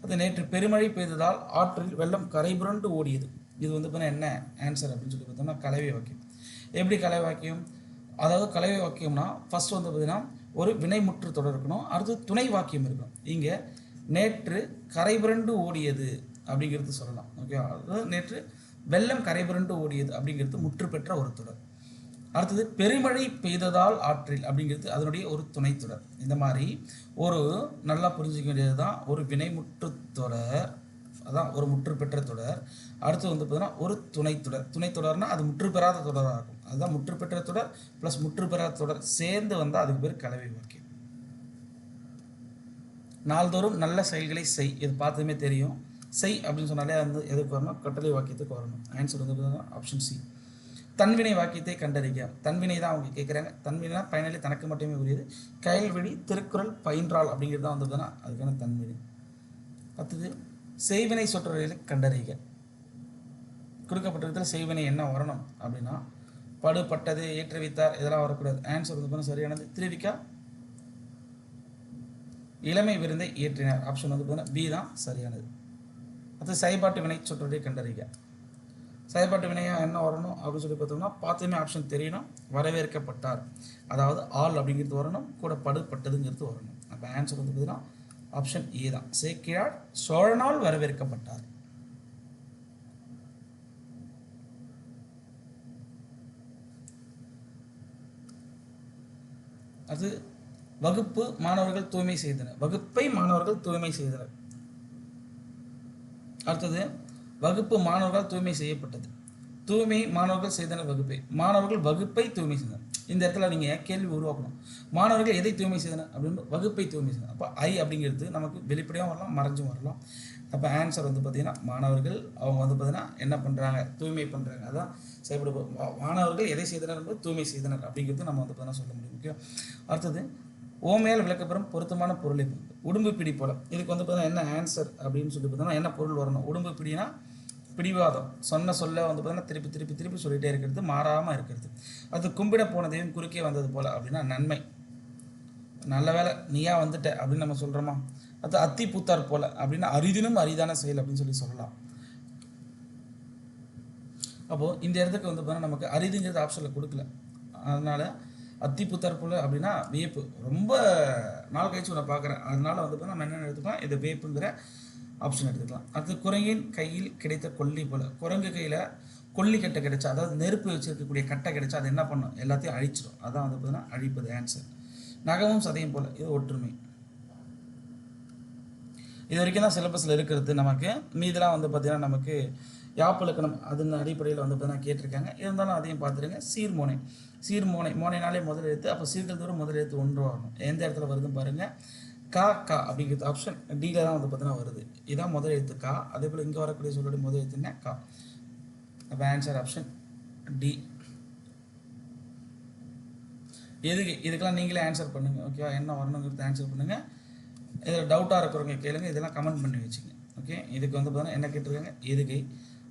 அது நேற்று பெருமழை பெய்ததால் ஆற்றில் வெள்ளம் கரைபுரண்டு ஓடியது. இது வந்து பார்த்தீங்கன்னா என்ன ஆன்சர் அப்படின்னு சொல்லி பார்த்தோம்னா கலவை வாக்கியம். எப்படி கலவை வாக்கியம்? அதாவது கலவை வாக்கியம்னா ஃபர்ஸ்ட் வந்து பார்த்தீங்கன்னா ஒரு வினைமுற்று தொடர் இருக்கணும், அடுத்து துணை வாக்கியம் இருக்கணும். இங்கே நேற்று கரைபுரண்டு ஓடியது அப்படிங்கிறது சொல்லலாம். ஓகே, அதாவது நேற்று வெள்ளம் கரைபுரண்டு ஓடியது அப்படிங்கிறது முற்று பெற்ற ஒரு தொடர். அடுத்தது பெருமழை பெய்ததால் ஆற்றில் அப்படிங்கிறது அதனுடைய ஒரு துணை தொடர். இந்த மாதிரி ஒரு நல்லா புரிஞ்சிக்க வேண்டியது தான் ஒரு வினைமுற்று தொடர், அதான் ஒரு முற்று பெற்ற தொடர். அடுத்து வந்து பார்த்தீங்கன்னா ஒரு துணை தொடர். துணை தொடர்னா அது முற்று பெறாத தொடராக இருக்கும். அதுதான் முற்று பெற்ற தொடர் ப்ளஸ் முற்று பெறாத தொடர் சேர்ந்து வந்தால் அதுக்கு பேர் கலவை வாக்கியம். நாள்தோறும் நல்ல செயல்களை செய், இது பார்த்ததுமே தெரியும். செய் அப்படின்னு சொன்னாலே வந்து எதுக்கு வரணும்? கட்டளை வாக்கியத்துக்கு வரணும். ஆன்சர் வந்து ஆப்ஷன் சி. தன்வினை வாக்கியத்தை கண்டறிக. தன்வினை தான் அவங்க கேட்குறாங்க. தன்வினை பயனிலை தனக்கு மட்டுமே உரியது. கயல்வெளி திருக்குறள் பயின்றாள் அப்படிங்கிறது தான் வந்து அதுக்கான தன்வினை. அடுத்தது செய்வினை சொற்றொடர்களை கண்டறிக. கொடுக்கப்பட்டிருக்கிற செய்வினை என்ன வரணும் அப்படின்னா படுபட்டது ஏற்றி வைத்தார் இதெல்லாம் வரக்கூடாது. ஆன்சர் வந்து சரியானது திருவிக்கா இளமை விருந்தை ஏற்றினார். ஆப்ஷன் வந்து பி தான் சரியானது. அது செயல்பாட்டு வினை சொற்றொடரை கண்டறிக. செயல்பாட்டு வினையாக என்ன வரணும் அப்படின்னு சொல்லி பார்த்தோம்னா பார்த்துமே ஆப்ஷன் தெரியணும். வரவேற்கப்பட்டார், அதாவது ஆள் அப்படிங்கிறது வரணும், கூட படுபட்டதுங்கிறது வரணும். அப்போ ஆன்சர் வந்து பார்த்தீங்கன்னா ஆப்ஷன் ஏ தான். சேக்கிழார் சோழனால் வரவேற்கப்பட்டார். அது வகுப்பு மாணவர்கள் தூய்மை செய்தனர். வகுப்பை மாணவர்கள் தூய்மை செய்தனர். அடுத்தது வகுப்பு மாணவர்கள் தூய்மை செய்யப்பட்டது. தூய்மை மாணவர்கள் செய்தனர் வகுப்பை. மாணவர்கள் வகுப்பை தூய்மை செய்தனர். இந்த இடத்துல நீங்கள் கேள்வி உருவாக்கணும். மாணவர்கள் எதை தூய்மை செய்தனர் அப்படின்னு வகுப்பை தூய்மை செய்தனர். அப்போ ஐ அப்படிங்கிறது நமக்கு வெளிப்படையாக வரலாம், மறைஞ்சும் வரலாம். அப்போ ஆன்சர் வந்து பார்த்திங்கன்னா மாணவர்கள் அவங்க வந்து பார்த்திங்கன்னா என்ன பண்ணுறாங்க? தூய்மை பண்ணுறாங்க. அதான் செயல்படு. மாணவர்கள் எதை செய்தனர் என்பது தூய்மை செய்தனர் அப்படிங்கிறது நம்ம வந்து பார்த்தீங்கன்னா சொல்ல முடியும். ஓகே, அடுத்தது ஓமையால் விளக்கப்பெறும் பொருத்தமான பொருளை உடும்பு பிடி போல. இதுக்கு வந்து பார்த்தீங்கன்னா என்ன ஆன்சர் அப்படின்னு சொல்லி பார்த்தோம்னா என்ன பொருள் வரணும்? உடும்பு பிடினா பிடிவாதம், சொன்ன சொல்ல வந்து பார்த்தீங்கன்னா திருப்பி திருப்பி திருப்பி சொல்லிகிட்டே இருக்கிறது, மாறாமல் இருக்கிறது. அது கும்பிட போனதையும் குறுக்கே வந்தது போல் அப்படின்னா நன்மை. நல்ல வேலை நீயா வந்துட்ட அப்படின்னு நம்ம சொல்கிறோமா? அது அத்தி பூத்தார் போல் அப்படின்னா அரிதினும் அரிதான செயல் அப்படின்னு சொல்லி சொல்லலாம். அப்போது இந்த இடத்துக்கு வந்து பார்த்தீங்கன்னா நமக்கு அரிதுங்கிறது ஆப்ஷனில் கொடுக்கல. அதனால் அத்தி பூத்தார் போல் அப்படின்னா வேப்பு. ரொம்ப நாள் கழிச்சு உன்னை பார்க்குறேன், அதனால வந்து பார்த்தீங்கன்னா நம்ம என்ன எடுத்துக்கலாம்? இது வேப்புங்கிற ஆப்ஷன் எடுத்துக்கலாம். அடுத்து குரங்கின் கையில் கிடைத்த கொல்லி போல். குரங்கு கையில் கொல்லிக்கட்டை கிடைச்சா, அதாவது நெருப்பு வச்சிருக்கக்கூடிய கட்டை கிடைச்சா அது என்ன பண்ணும், எல்லாத்தையும் அழிச்சிடும். அதான் வந்து பார்த்தீங்கன்னா அழிப்பது ஆன்சர். நகமும் சதையும் போல், இது ஒற்றுமை. இது வரைக்கும் தான் சிலபஸில் இருக்கிறது நமக்கு. மீதெல்லாம் வந்து பார்த்தீங்கன்னா நமக்கு யாப்பிலக்கணம் அதன் அடிப்படையில் வந்து பார்த்தீங்கன்னா கேட்டிருக்காங்க. இருந்தாலும் அதையும் பார்த்துருங்க. சீர்மோனை, சீர்மோனை, மோனைனாலே முதல் எழுத்து. அப்போ சீர்கள் தூரம் முதல் எழுத்து 1 வரணும். எந்த இடத்துல வருதுன்னு பாருங்கள். கா கா அப்படிங்கிறது ஆப்ஷன் டியில் தான் வந்து பார்த்தீங்கன்னா வருது. இதான் முதல் எழுத்து கா. அதே போல் இங்கே வரக்கூடிய சொல்லக்கூடிய முதல் எழுத்துன்னா கா. அப்போ ஆன்சர் ஆப்ஷன் டி. இதுக்கெல்லாம் நீங்களே ஆன்சர் பண்ணுங்கள். ஓகேவா, என்ன வரணுங்கிறது ஆன்சர் பண்ணுங்கள். இதில் டவுட்டாக இருக்கிறவங்க கேளுங்க. இதெல்லாம் கமெண்ட் பண்ணி வச்சுங்க. ஓகே, இதுக்கு வந்து பார்த்தீங்கன்னா என்ன கேட்டிருக்காங்க, எதுகை.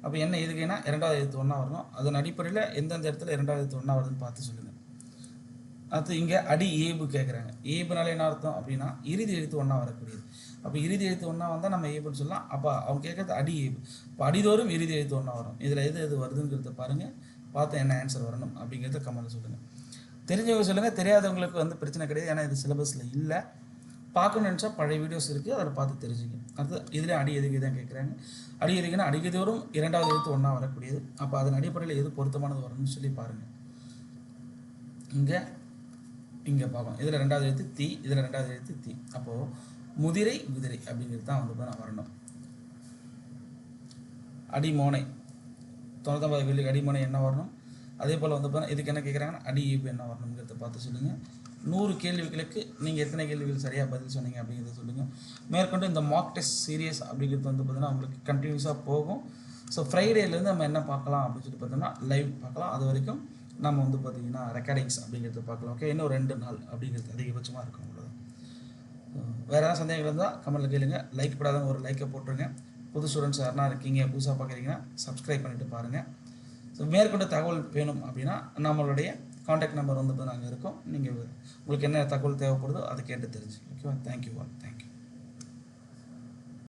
அப்போ என்ன எதுகைனா இரண்டாவது எழுத்து ஒன்றா வரணும். அதன் அடிப்படையில் எந்தெந்த இடத்துல இரண்டாவது எழுத்து ஒன்றா வருதுன்னு பார்த்து சொல்லுங்கள். அடுத்து இங்கே அடி ஏபு கேட்குறாங்க. ஏபுனால என்ன அர்த்தம் அப்படின்னா இறுதி எழுத்து ஒன்றா வரக்கூடியது. அப்போ இறுதி எழுத்து ஒன்றா வந்தால் நம்ம ஏபுன்னு சொல்லலாம். அப்போ அவங்க கேட்குறது அடி ஏபு. இப்போ அடிதோறும் இறுதி எழுத்து ஒன்றா வரும். இதில் எது வருதுங்கிறத பாருங்கள். பார்த்து என்ன ஆன்சர் வரணும் அப்படிங்கிறத கமெண்ட்டில் சொல்லுங்கள். தெரிஞ்சவங்க சொல்லுங்கள், தெரியாதவங்களுக்கு வந்து பிரச்சனை கிடையாது. ஏன்னா இது சிலபஸில் இல்லை. பார்க்கணும்னு நினச்சா பழைய வீடியோஸ் இருக்குது, அதில் பார்த்து தெரிஞ்சுங்க. அடுத்து இதில் அடி எதுக்கு தான் கேட்குறாங்க. அடி எதுக்குன்னா அடிக்கதோறும் இரண்டாவது எழுத்து ஒன்றா வரக்கூடியது. அப்போ அதன் அடிப்படையில் எது பொருத்தமானது வரணும்னு சொல்லி பாருங்கள். இங்கே பார்க்கணும். இதில் ரெண்டாவது எழுத்து தீ, இதில் ரெண்டாவது எழுத்து தீ. அப்போது முதிரை குதிரை அப்படிங்கிறது தான் வந்து நான் வரணும். அடிமோனை 99 கேள்விக்கு அடிமோனை என்ன வரணும். அதே போல் வந்து பார்த்தா இதுக்கு என்ன கேட்குறாங்கன்னா அடி ஈபு என்ன வரணுங்கிறத பார்த்து சொல்லுங்கள். 100 கேள்விகளுக்கு நீங்கள் எத்தனை கேள்விகள் சரியாக பதில் சொன்னீங்க அப்படிங்கிறத சொல்லுங்கள். மேற்கொண்டு இந்த மார்க் டெஸ்ட் சீரியஸ் அப்படிங்கிறது வந்து பார்த்தீங்கன்னா உங்களுக்கு கண்டினியூஸாக போகும். ஸோ ஃப்ரைடேலேருந்து நம்ம என்ன பார்க்கலாம் அப்படின்னு சொல்லி பார்த்தோம்னா லைவ் பார்க்கலாம். அது வரைக்கும் நம்ம வந்து பார்த்திங்கன்னா ரெக்கார்டிங்ஸ் அப்படிங்கிறத பார்க்கலாம். ஓகே, இன்னும் 2 நாள் அப்படிங்கிறது அதிகபட்சமாக இருக்கும். அவ்வளோதான். வேறு ஏதாவது சந்தேகங்கள் இருந்தால் கமெண்ட்டில் கேளுங்க. லைக் போடாதவங்க ஒரு லைக்கை போட்டுருங்க. புது ஸ்டூடெண்ட்ஸ் யாருனா இருக்கீங்க, புதுசாக பார்க்குறீங்கன்னா சப்ஸ்கிரைப் பண்ணிவிட்டு பாருங்கள். ஸோ மேற்கொண்டு தகவல் வேணும் அப்படின்னா நம்மளுடைய காண்டாக்ட் நம்பர் வந்து நாங்கள் இருக்கோம். நீங்கள் உங்களுக்கு என்ன தகவல் தேவைப்படுதோ அதை கேட்டு தெரிஞ்சுக்கோங்க. ஓகேவா, தேங்க்யூ ஆல். தேங்க்யூ.